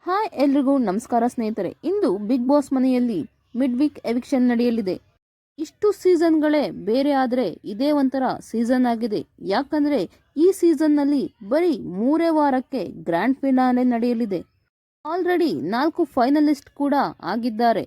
Hi ಎಲ್ರಿಗೂ ನಮಸ್ಕಾರ ಸ್ನೇಹಿತರೆ. ಇಂದು ಬಿಗ್ ಬಾಸ್ ಮನೆಯಲ್ಲಿ ಮಿಡ್ ವೀಕ್ ಎವಿಕ್ಷನ್ ನಡೆಯಲಿದೆ. ಇಷ್ಟು ಸೀಸನ್ಗಳೇ ಬೇರೆ ಆದರೆ ಇದೇ ಒಂಥರ ಸೀಸನ್ ಆಗಿದೆ. ಯಾಕಂದ್ರೆ ಈ ಸೀಸನ್ನಲ್ಲಿ ಬರೀ 3 ವಾರಕ್ಕೆ ಗ್ರ್ಯಾಂಡ್ ಫಿನಾಲೆ ನಡೆಯಲಿದೆ. ಆಲ್ರೆಡಿ 4 ಫೈನಲಿಸ್ಟ್ ಕೂಡ ಆಗಿದ್ದಾರೆ.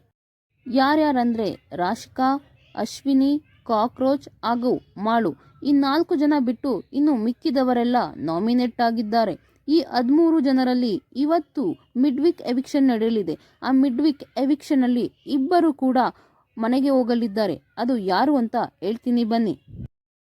ಯಾರ್ಯಾರಂದ್ರೆ ರಾಶಿಕಾ, ಅಶ್ವಿನಿ, ಕಾಕ್ರೋಚ್ ಹಾಗೂ ಮಾಳು. ಈ 4 ಜನ ಬಿಟ್ಟು ಇನ್ನು ಮಿಕ್ಕಿದವರೆಲ್ಲ ನಾಮಿನೇಟ್ ಆಗಿದ್ದಾರೆ. ಈ 13 ಜನರಲ್ಲಿ ಇವತ್ತು ಮಿಡ್ ವೀಕ್ ಎವಿಕ್ಷನ್ ನಡೆಯಲಿದೆ. ಆ ಮಿಡ್ ವೀಕ್ ಎವಿಕ್ಷನ್ ಅಲ್ಲಿ ಇಬ್ಬರು ಕೂಡ ಮನೆಗೆ ಹೋಗಲಿದ್ದಾರೆ. ಅದು ಯಾರು ಅಂತ ಹೇಳ್ತೀನಿ ಬನ್ನಿ.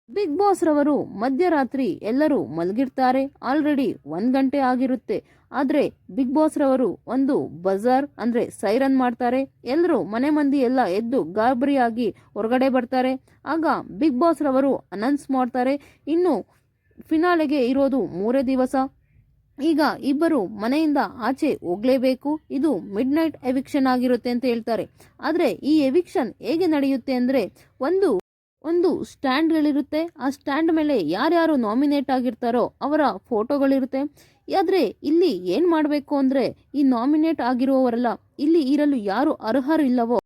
ಬಿಗ್ ಬಾಸ್ ರವರು ಮಧ್ಯರಾತ್ರಿ ಎಲ್ಲರೂ ಮಲಗಿರ್ತಾರೆ. ಆಲ್ರೆಡಿ 1 ಗಂಟೆ ಆಗಿರುತ್ತೆ. ಆದರೆ ಬಿಗ್ ಬಾಸ್ ರವರು ಒಂದು ಬಜಾರ್ ಅಂದ್ರೆ ಸೈರನ್ ಮಾಡ್ತಾರೆ. ಎಲ್ಲರೂ ಮನೆ ಮಂದಿ ಎಲ್ಲ ಎದ್ದು ಗಾಬರಿಯಾಗಿ ಹೊರಗಡೆ ಬರ್ತಾರೆ. ಆಗ ಬಿಗ್ ಬಾಸ್ ರವರು ಅನೌನ್ಸ್ ಮಾಡ್ತಾರೆ, ಇನ್ನು ಫಿನಾಲೆಗೆ ಇರೋದು 3 ದಿವಸ. ಈಗ ಇಬ್ಬರು ಮನೆಯಿಂದ ಆಚೆ ಹೋಗ್ಲೇಬೇಕು. ಇದು ಮಿಡ್ ನೈಟ್ ಎವಿಕ್ಷನ್ ಆಗಿರುತ್ತೆ ಅಂತ ಹೇಳ್ತಾರೆ. ಆದರೆ ಈ ಎವಿಕ್ಷನ್ ಹೇಗೆ ನಡೆಯುತ್ತೆ ಅಂದ್ರೆ ಒಂದು ಸ್ಟ್ಯಾಂಡ್ಗಳಿರುತ್ತೆ. ಆ ಸ್ಟ್ಯಾಂಡ್ ಮೇಲೆ ಯಾರ್ಯಾರು ನಾಮಿನೇಟ್ ಆಗಿರ್ತಾರೋ ಅವರ ಫೋಟೋಗಳಿರುತ್ತೆ. ಆದ್ರೆ ಇಲ್ಲಿ ಏನ್ ಮಾಡಬೇಕು ಅಂದ್ರೆ ಈ ನಾಮಿನೇಟ್ ಆಗಿರುವವರೆಲ್ಲ ಇಲ್ಲಿ ಇರಲು ಯಾರು ಅರ್ಹರಿಲ್ಲವೋ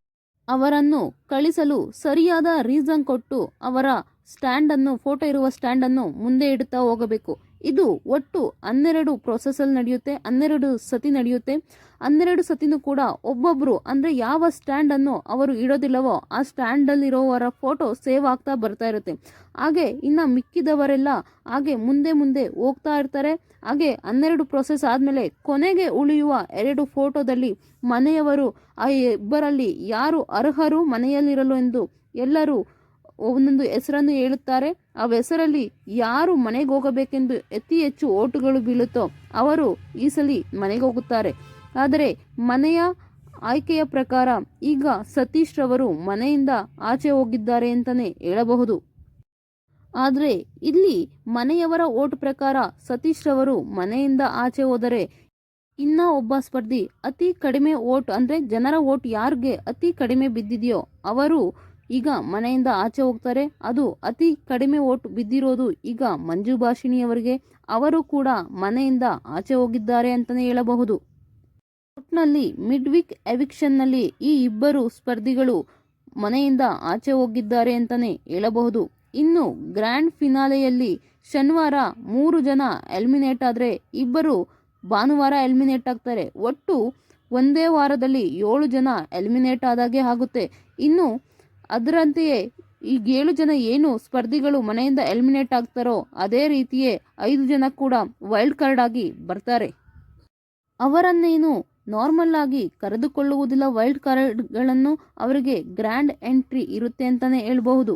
ಅವರನ್ನು ಕಳಿಸಲು ಸರಿಯಾದ ರೀಸನ್ ಕೊಟ್ಟು ಅವರ ಸ್ಟ್ಯಾಂಡ್ ಅನ್ನು, ಫೋಟೋ ಇರುವ ಸ್ಟ್ಯಾಂಡ್ ಅನ್ನು ಮುಂದೆ ಇಡುತ್ತಾ ಹೋಗಬೇಕು. ಇದು ಒಟ್ಟು 12 ಪ್ರೊಸೆಸ್ ಅಲ್ಲಿ ನಡೆಯುತ್ತೆ. 12 ಸತಿ ನಡೆಯುತ್ತೆ. 12 ಸತಿನೂ ಕೂಡ ಒಬ್ಬೊಬ್ರು ಅಂದ್ರೆ ಯಾವ ಸ್ಟ್ಯಾಂಡ್ ಅನ್ನು ಅವರು ಇಡೋದಿಲ್ಲವೋ ಆ ಸ್ಟ್ಯಾಂಡ್ ಅಲ್ಲಿರೋವರ ಫೋಟೋ ಸೇವ್ ಆಗ್ತಾ ಬರ್ತಾ ಇರುತ್ತೆ. ಹಾಗೆ ಇನ್ನ ಮಿಕ್ಕಿದವರೆಲ್ಲ ಹಾಗೆ ಮುಂದೆ ಹೋಗ್ತಾ ಇರ್ತಾರೆ. ಹಾಗೆ 12 ಪ್ರೊಸೆಸ್ ಆದ್ಮೇಲೆ ಕೊನೆಗೆ ಉಳಿಯುವ 2 ಫೋಟೋದಲ್ಲಿ ಮನೆಯವರು ಆ ಇಬ್ಬರಲ್ಲಿ ಯಾರು ಅರ್ಹರು ಮನೆಯಲ್ಲಿರಲು ಎಂದು ಎಲ್ಲರೂ ಒಂದೊಂದು ಹೆಸರನ್ನು ಹೇಳುತ್ತಾರೆ. ಆ ಹೆಸರಲ್ಲಿ ಯಾರು ಮನೆಗೆ ಹೋಗಬೇಕೆಂದು ಅತಿ ಹೆಚ್ಚು ಓಟುಗಳು ಬೀಳುತ್ತೋ ಅವರು ಈ ಸಲ ಮನೆಗೆ ಹೋಗುತ್ತಾರೆ. ಆದರೆ ಮನೆಯ ಆಯ್ಕೆಯ ಪ್ರಕಾರ ಈಗ ಸತೀಶ್ ರವರು ಮನೆಯಿಂದ ಆಚೆ ಹೋಗಿದ್ದಾರೆ ಅಂತಾನೆ ಹೇಳಬಹುದು. ಆದರೆ ಇಲ್ಲಿ ಮನೆಯವರ ಓಟ್ ಪ್ರಕಾರ ಸತೀಶ್ ರವರು ಮನೆಯಿಂದ ಆಚೆ ಹೋದರೆ ಇನ್ನ ಒಬ್ಬ ಸ್ಪರ್ಧಿ ಅತಿ ಕಡಿಮೆ ಓಟ್ ಅಂದ್ರೆ ಜನರ ಓಟ್ ಯಾರಿಗೆ ಅತಿ ಕಡಿಮೆ ಬಿದ್ದಿದೆಯೋ ಅವರು ಈಗ ಮನೆಯಿಂದ ಆಚೆ ಹೋಗ್ತಾರೆ. ಅದು ಅತಿ ಕಡಿಮೆ ಓಟ್ ಬಿದ್ದಿರೋದು ಈಗ ಮಂಜು ಭಾಷಿಣಿಯವರಿಗೆ. ಅವರು ಕೂಡ ಮನೆಯಿಂದ ಆಚೆ ಹೋಗಿದ್ದಾರೆ ಅಂತಾನೆ ಹೇಳಬಹುದು. ಒಟ್ನಲ್ಲಿ ಮಿಡ್ ವೀಕ್ ಎವಿಕ್ಷನ್ ನಲ್ಲಿ ಈ ಇಬ್ಬರು ಸ್ಪರ್ಧಿಗಳು ಮನೆಯಿಂದ ಆಚೆ ಹೋಗಿದ್ದಾರೆ ಅಂತಾನೆ ಹೇಳಬಹುದು. ಇನ್ನು ಗ್ರ್ಯಾಂಡ್ ಫಿನಾಲೆಯಲ್ಲಿ ಶನಿವಾರ 3 ಜನ ಎಲಿಮಿನೇಟ್ ಆದ್ರೆ ಇಬ್ಬರು ಭಾನುವಾರ ಎಲಿಮಿನೇಟ್ ಆಗ್ತಾರೆ. ಒಟ್ಟು ಒಂದೇ ವಾರದಲ್ಲಿ 7 ಜನ ಎಲಿಮಿನೇಟ್ ಆದಾಗೆ ಆಗುತ್ತೆ. ಇನ್ನು ಅದರಂತೆಯೇ ಈಗ 7 ಜನ ಏನು ಸ್ಪರ್ಧಿಗಳು ಮನೆಯಿಂದ ಎಲಿಮಿನೇಟ್ ಆಗ್ತಾರೋ ಅದೇ ರೀತಿಯೇ 5 ಜನ ಕೂಡ ವೈಲ್ಡ್ ಕಾರ್ಡ್ ಆಗಿ ಬರ್ತಾರೆ. ಅವರನ್ನೇನು ನಾರ್ಮಲ್ ಆಗಿ ಕರೆದುಕೊಳ್ಳುವುದಿಲ್ಲ. ವೈಲ್ಡ್ ಕಾರ್ಡ್ಗಳನ್ನು ಅವರಿಗೆ ಗ್ರ್ಯಾಂಡ್ ಎಂಟ್ರಿ ಇರುತ್ತೆ ಅಂತಾನೆ ಹೇಳ್ಬಹುದು.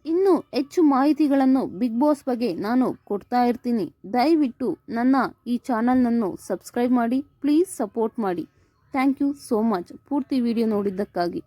ಇನ್ನು ಹೆಚ್ಚು ಮಾಹಿತಿಗಳನ್ನು ಬಿಗ್ ಬಾಸ್ ಬಗ್ಗೆ ನಾನು ಕೊಡ್ತಾ ಇರ್ತೀನಿ. ದಯವಿಟ್ಟು ನನ್ನ ಈ ಚಾನಲ್ನನ್ನು ಸಬ್ಸ್ಕ್ರೈಬ್ ಮಾಡಿ, ಪ್ಲೀಸ್ ಸಪೋರ್ಟ್ ಮಾಡಿ. ಥ್ಯಾಂಕ್ ಯು ಸೋ ಮಚ್ ಪೂರ್ತಿ ವಿಡಿಯೋ ನೋಡಿದ್ದಕ್ಕಾಗಿ.